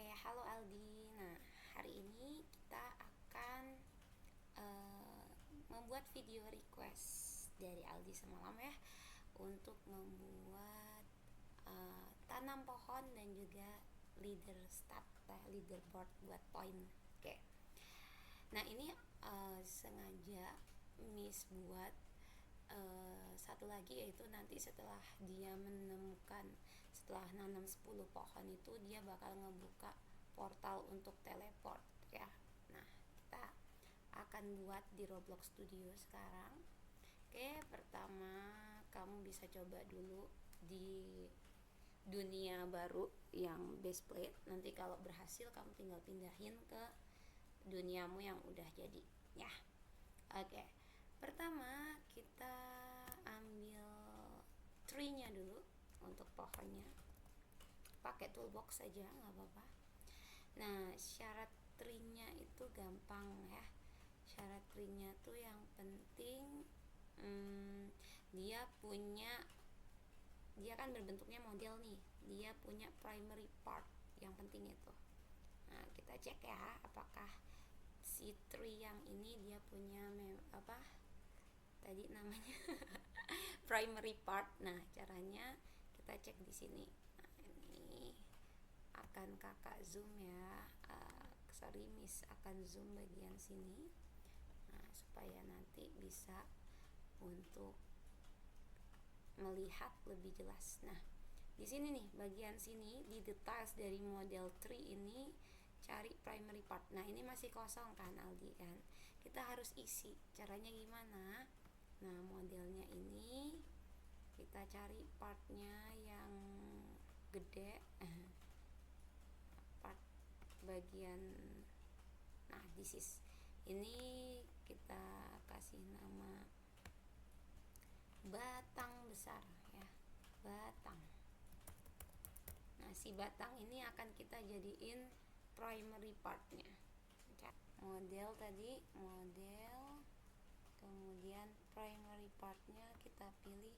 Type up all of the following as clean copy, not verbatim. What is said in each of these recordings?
Halo Aldi. Nah, hari ini kita akan membuat video request dari Aldi semalam ya, untuk membuat tanam pohon dan juga leaderboard buat poin. Oke. Nah, ini sengaja Miss buat satu lagi, yaitu nanti setelah dia menemukan, setelah nanam 10 pohon itu dia bakal ngebuka portal untuk teleport ya. Nah, kita akan buat di Roblox Studio sekarang. Oke, pertama kamu bisa coba dulu di dunia baru yang base plate. Nanti kalau berhasil kamu tinggal pindahin ke duniamu yang udah jadi ya. Oke. Pertama kita ambil tree-nya dulu untuk pohonnya. Pakai toolbox saja nggak apa-apa. Nah, syarat tree-nya itu gampang ya. Syarat tree-nya tuh yang penting dia kan berbentuknya model nih. Dia punya primary part, yang penting itu. Nah, kita cek ya apakah si tree yang ini dia punya tadi namanya primary part. Nah, caranya kita cek di sini. Nah, ini akan kakak zoom ya. Miss akan zoom bagian sini. Nah, supaya nanti bisa untuk melihat lebih jelas. Nah, di sini nih, bagian sini di details dari model tree ini cari primary part. Nah, ini masih kosong kan Aldi kan. Kita harus isi. Caranya gimana? Nah, modelnya ini kita cari partnya yang gede, part bagian. Nah, ini kita kasih nama batang besar ya, batang. Nah, si batang ini akan kita jadiin primary partnya. Model tadi, kemudian primary partnya kita pilih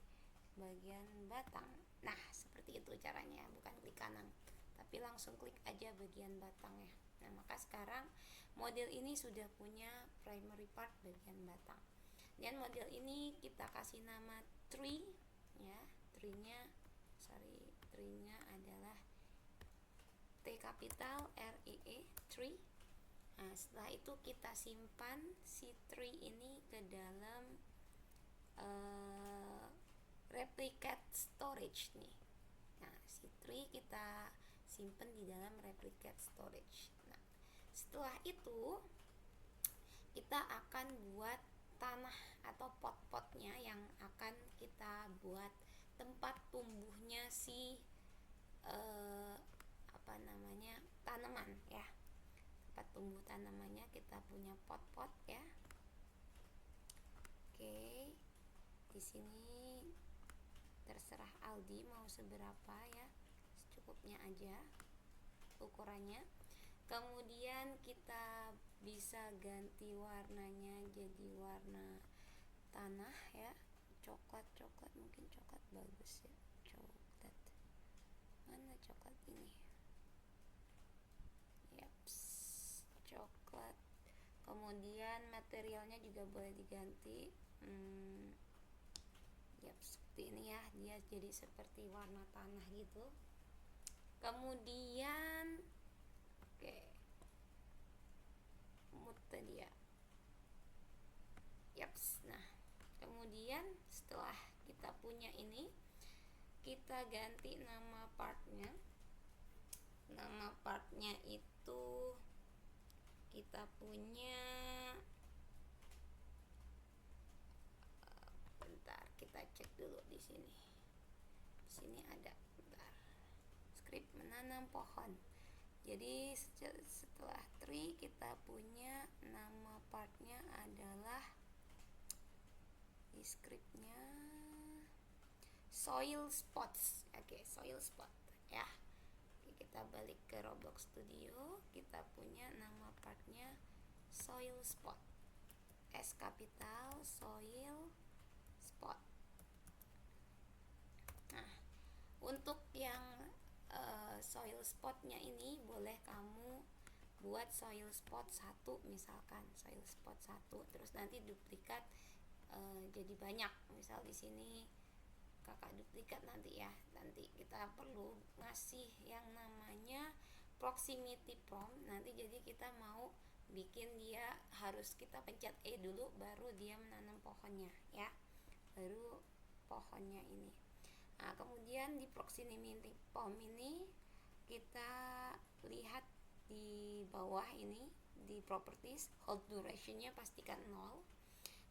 bagian batang. Nah, seperti itu caranya, bukan klik kanan tapi langsung klik aja bagian batangnya. Nah, maka sekarang model ini sudah punya primary part bagian batang. Dan model ini kita kasih nama tree ya. Tree-nya adalah T kapital R I E, tree. Nah, setelah itu kita simpan si tree ini ke dalam replicate storage nih. Nah, si tree kita simpan di dalam replicate storage. Nah, setelah itu kita akan buat tanah atau pot-potnya yang akan kita buat tempat tumbuhnya si tanaman ya. Tempat tumbuh tanamannya kita punya pot-pot ya. Oke. Di sini terserah Aldi mau seberapa ya. Secukupnya aja ukurannya. Kemudian kita bisa ganti warnanya jadi warna tanah ya. Coklat mungkin coklat bagus ya. Coklat. Mana coklat ini? Yaps, coklat. Kemudian materialnya juga boleh diganti. Seperti ini ya, dia jadi seperti warna tanah gitu. Kemudian mood tadi ya. Nah, kemudian setelah kita punya ini, kita ganti nama partnya. Nama partnya itu kita punya, bentar kita cek dulu di sini. Di sini ada, bentar. Skrip menanam pohon. Jadi setelah tree kita punya nama partnya adalah di skripnya soil spots. Oke, soil spot ya. Kita balik ke Roblox Studio, kita punya nama partnya soil spot. S kapital soil spot. Nah, untuk yang soil spotnya ini boleh kamu buat soil spot 1 misalkan, soil spot 1, terus nanti duplikat jadi banyak. Misal di sini kakak duplikat nanti ya, nanti kita perlu ngasih yang namanya proximity prompt. Nanti jadi kita mau bikin dia harus kita pencet E dulu baru dia menanam pohonnya ya, baru pohonnya ini. Nah, kemudian di proximity prompt ini kita lihat di bawah ini di properties, hold durationnya pastikan 0.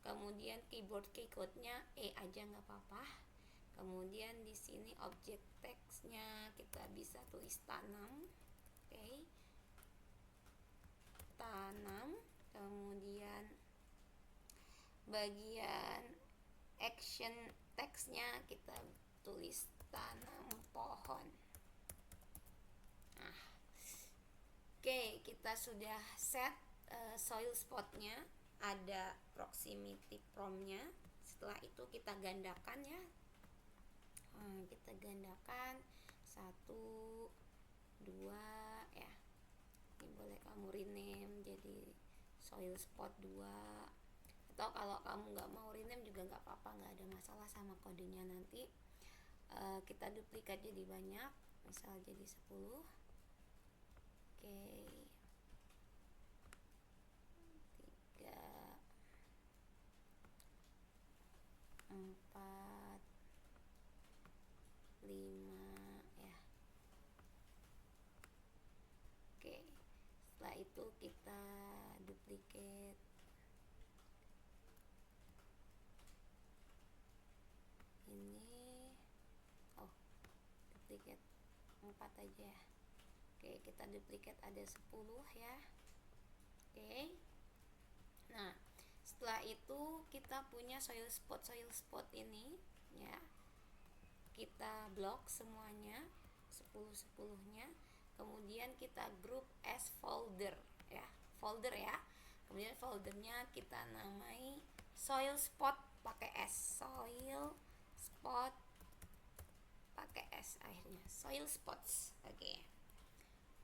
Kemudian keyboard keycode-nya E aja nggak apa-apa. Kemudian di sini object text-nya kita bisa tulis tanam, oke. Tanam. Kemudian bagian action text-nya kita tulis tanam pohon. Nah, oke, kita sudah set soil spot-nya, ada proximity prompt-nya. Setelah itu kita gandakan ya. Kita gandakan 1, 2 ya. Ini boleh kamu rename jadi soil spot 2, atau kalau kamu nggak mau rename juga nggak apa-apa, nggak ada masalah sama kodenya. Nanti kita duplikat jadi banyak, misal jadi 10. Oke, 3, 4, 5 ya. Oke, setelah itu kita duplikat ini. Duplikat 4 aja ya. Oke, kita duplikat ada 10 ya. Oke. Nah, setelah itu kita punya soil spot ini ya. Kita blok semuanya 10-10-nya. Kemudian kita group as folder ya. Folder ya. Kemudian foldernya kita namai soil spot pakai S. Soil spot pakai S akhirnya. Soil spots. Oke.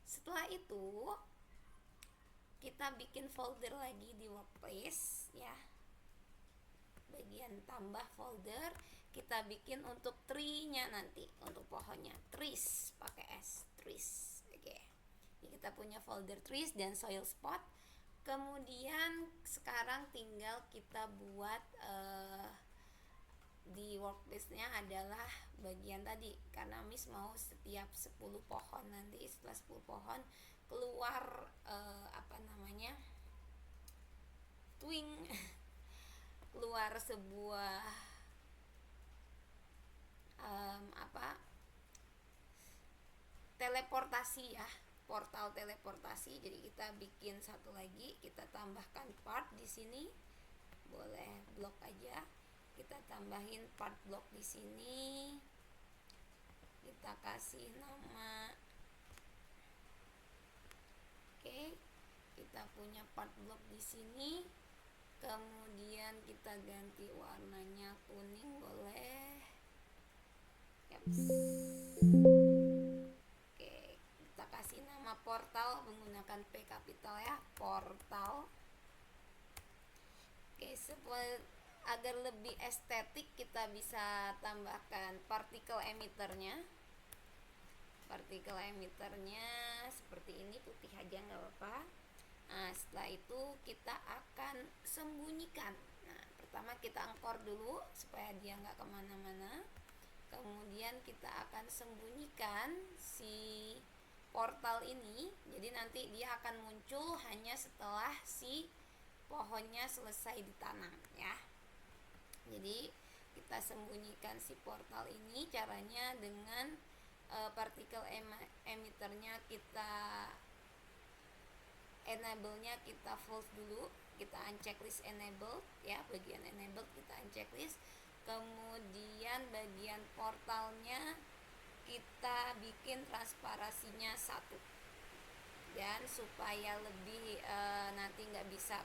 Setelah itu kita bikin folder lagi di workplace ya. Bagian tambah folder kita bikin untuk tree-nya nanti, untuk pohonnya, trees pakai S, trees. Oke. Ini kita punya folder trees dan soil spot. Kemudian sekarang tinggal kita buat di workplace-nya adalah bagian tadi, karena Miss mau setiap 10 pohon nanti, setelah 10 pohon keluar twing keluar sebuah teleportasi ya, portal teleportasi. Jadi kita bikin satu lagi, kita tambahkan part di sini, boleh blok aja, kita tambahin part block di sini, kita kasih nama. Oke, kita punya part block di sini. Kemudian kita ganti warnanya kuning, boleh. Yaps. Oke, kita kasih nama portal menggunakan P kapital ya, portal. Oke, agar lebih estetik kita bisa tambahkan particle emitternya. Particle emitternya seperti ini, putih aja nggak apa-apa. Nah, setelah itu kita akan sembunyikan. Nah, pertama kita angkor dulu supaya dia nggak kemana-mana. Kemudian kita akan sembunyikan si portal ini. Jadi nanti dia akan muncul hanya setelah si pohonnya selesai ditanam ya. Jadi kita sembunyikan si portal ini, caranya dengan particle emitternya kita enable-nya kita false dulu, kita unchecklist enable ya, bagian enable kita unchecklist. Kemudian bagian portalnya kita bikin transparasinya 1, dan supaya lebih nanti nggak bisa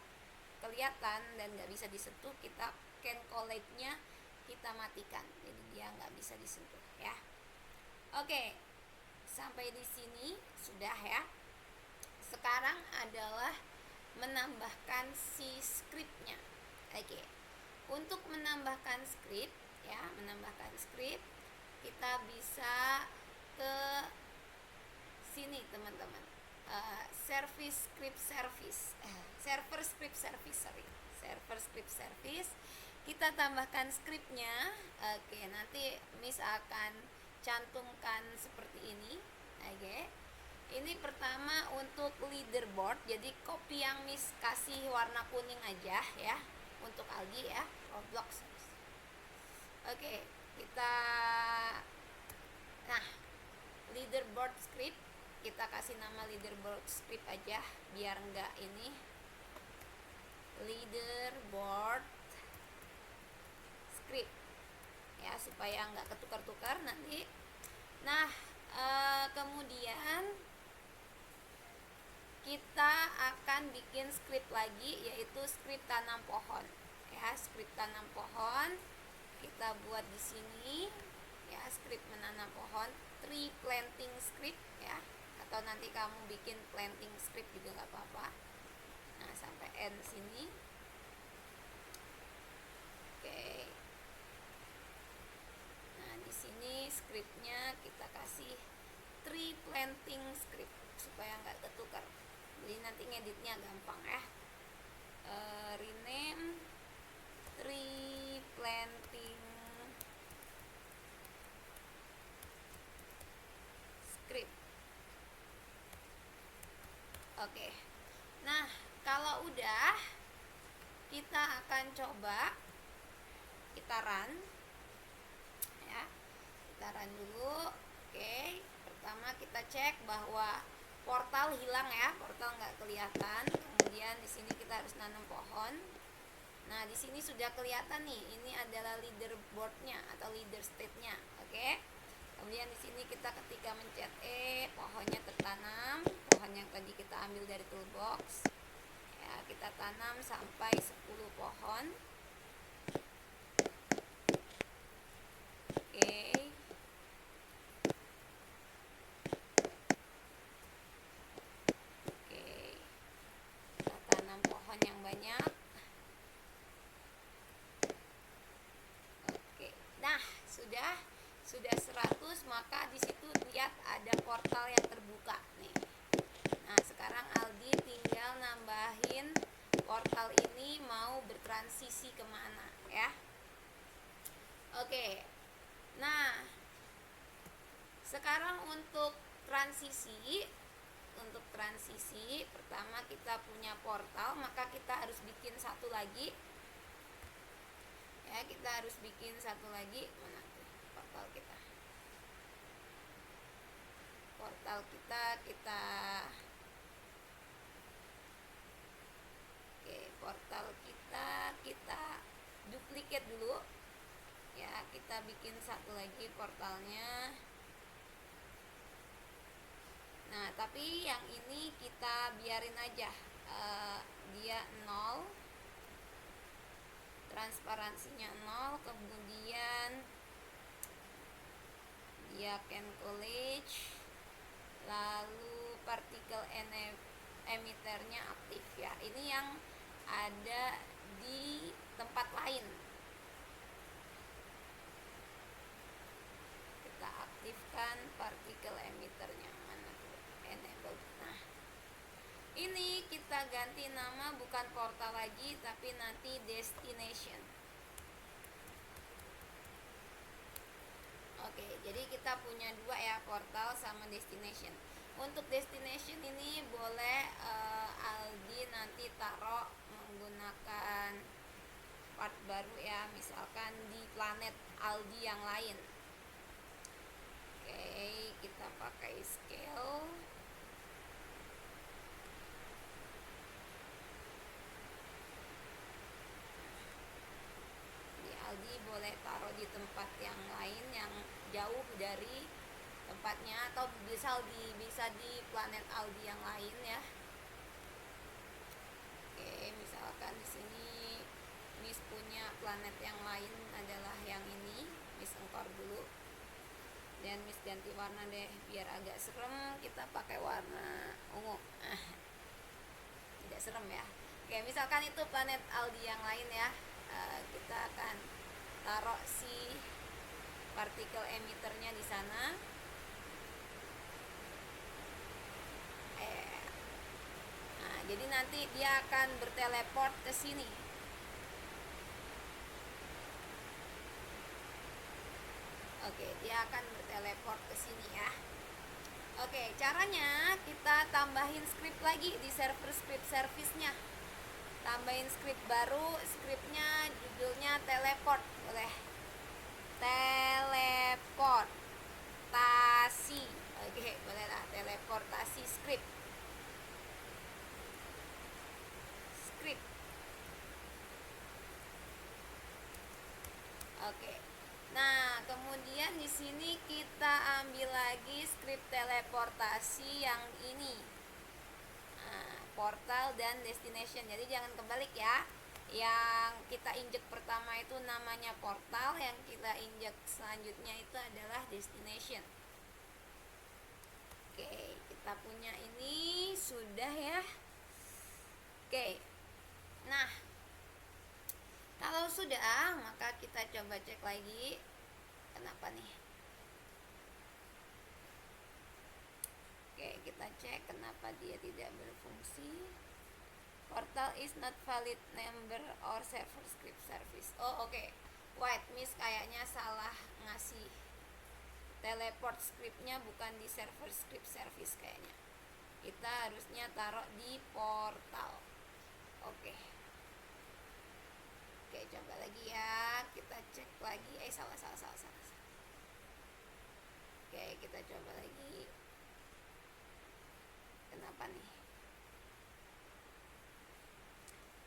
kelihatan dan nggak bisa disentuh, kita can collate-nya kita matikan, jadi dia nggak bisa disentuh ya. Oke, sampai di sini sudah ya. Sekarang adalah menambahkan si skripnya. Oke. Untuk menambahkan skrip ya, kita bisa ke sini teman-teman. Server script service kita tambahkan skripnya. Oke, nanti Miss akan cantumkan seperti ini. Oke, ini pertama untuk leaderboard, jadi copy yang Miss kasih warna kuning aja ya untuk Aldi ya, Roblox. Oke, kita leaderboard script kita kasih nama leaderboard script aja biar enggak ini, leaderboard script ya, supaya enggak ketukar-tukar nanti. Kemudian kita akan bikin script lagi, yaitu script tanam pohon ya. Script tanam pohon kita buat di sini ya, script menanam pohon, tree planting script ya, atau nanti kamu bikin planting script juga nggak apa-apa. Nah, sampai end sini. Oke. Nah, di sini scriptnya kita kasih tree planting script supaya nggak ketukar. Jadi nanti ngeditnya gampang ya. Rename tree planting script. Oke. Nah, kalau udah, kita akan coba kita run ya. Kita run dulu. Oke. Pertama kita cek bahwa portal hilang ya, portal nggak kelihatan. Kemudian di sini kita harus nanam pohon. Nah, di sini sudah kelihatan nih, ini adalah leaderboardnya atau leader state-nya. Oke. Kemudian di sini kita ketika mencet pohonnya tertanam, pohon yang tadi kita ambil dari toolbox. Ya, kita tanam sampai 10 pohon. Oke. Kita tanam pohon yang banyak. Oke. Nah, sudah 100, maka di situ lihat ada portal yang terbuka nih. Nah, sekarang Aldi tinggal nambahin portal ini mau bertransisi kemana ya. Oke. Nah, sekarang untuk transisi pertama kita punya portal, maka kita harus bikin satu lagi ya. Kita harus bikin satu lagi. Mana tuh portal kita? Portal kita duplicate dulu ya. Kita bikin satu lagi portalnya. Nah, tapi yang ini kita biarin aja, dia 0, transparansinya 0, kemudian dia can college, lalu particle emitternya aktif ya. Ini yang ada di tempat lain. Kita aktifkan particle emitternya. Mana tuh? Enable. Nah, ini kita ganti nama, bukan portal lagi tapi nanti destination. Oke, jadi kita punya dua ya, portal sama destination. Untuk destination ini boleh Aldi nanti taruh menggunakan part baru ya, misalkan di planet Aldi yang lain. Oke, kita pakai scale. Di Aldi boleh taruh di tempat yang lain yang jauh dari tempatnya, atau bisa di planet Aldi yang lain ya. Oke, misalkan di sini Miss punya planet yang lain adalah yang ini, Miss engkor dulu. Dan Miss ganti warna deh biar agak serem, kita pakai warna ungu. Tidak serem ya. Oke, misalkan itu planet Aldi yang lain ya. Kita akan taruh si partikel emitternya di sana. Nah, jadi nanti dia akan berteleport ke sini. Oke, dia akan berteleport ke sini ya. Oke, caranya kita tambahin script lagi di server script service-nya. Tambahin script baru, scriptnya judulnya teleport, boleh. Teleportasi. Oke, boleh lah, teleportasi script. Oke. Nah, kemudian di sini kita ambil lagi script teleportasi yang ini. Portal dan destination. Jadi jangan kebalik ya. Yang kita injek pertama itu namanya portal, yang kita injek selanjutnya itu adalah destination. Oke, kita punya ini sudah ya. Oke. Nah, kalau sudah, maka kita coba cek lagi. Kenapa nih? Oke, kita cek kenapa dia tidak berfungsi. Portal is not valid number or server script service. Oh, oke. White Miss kayaknya salah ngasih teleport scriptnya, bukan di server script service kayaknya. Kita harusnya taruh di portal. Oke. Oke, coba lagi ya. Kita cek lagi. Salah. Oke, kita coba lagi. Kenapa nih?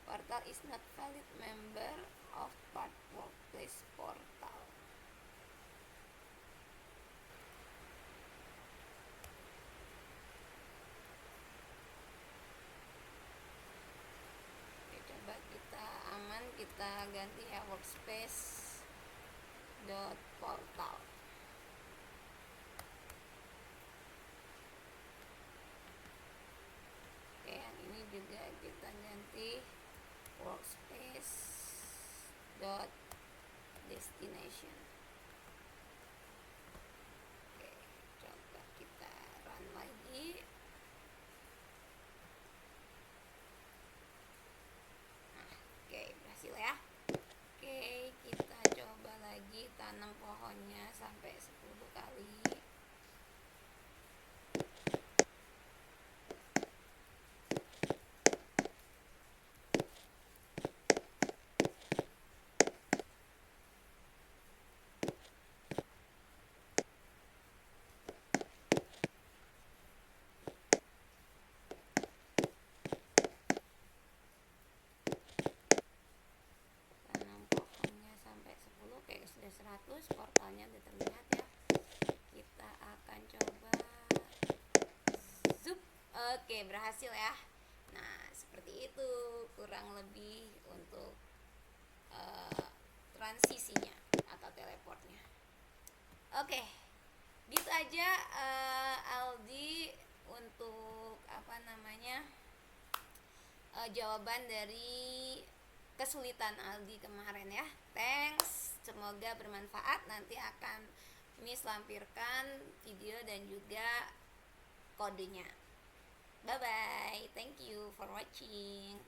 Portal is not valid member of part workplace portal. Oke, coba kita aman, kita ganti ya workspace dot portal. Oke, yang ini juga kita ganti workspace dot destination. Oke, coba kita run lagi. Nah, oke, berhasil ya. Oke, kita coba lagi tanam pohonnya sampai 10 kali. Oke, sudah 100, portalnya udah terlihat ya. Kita akan coba zoom. Oke, berhasil ya. Nah, seperti itu kurang lebih untuk transisinya atau teleportnya. Oke, gitu aja Aldi untuk jawaban dari kesulitan Aldi kemarin ya. Thanks, semoga bermanfaat. Nanti akan Miss lampirkan video dan juga kodenya. Bye bye, thank you for watching.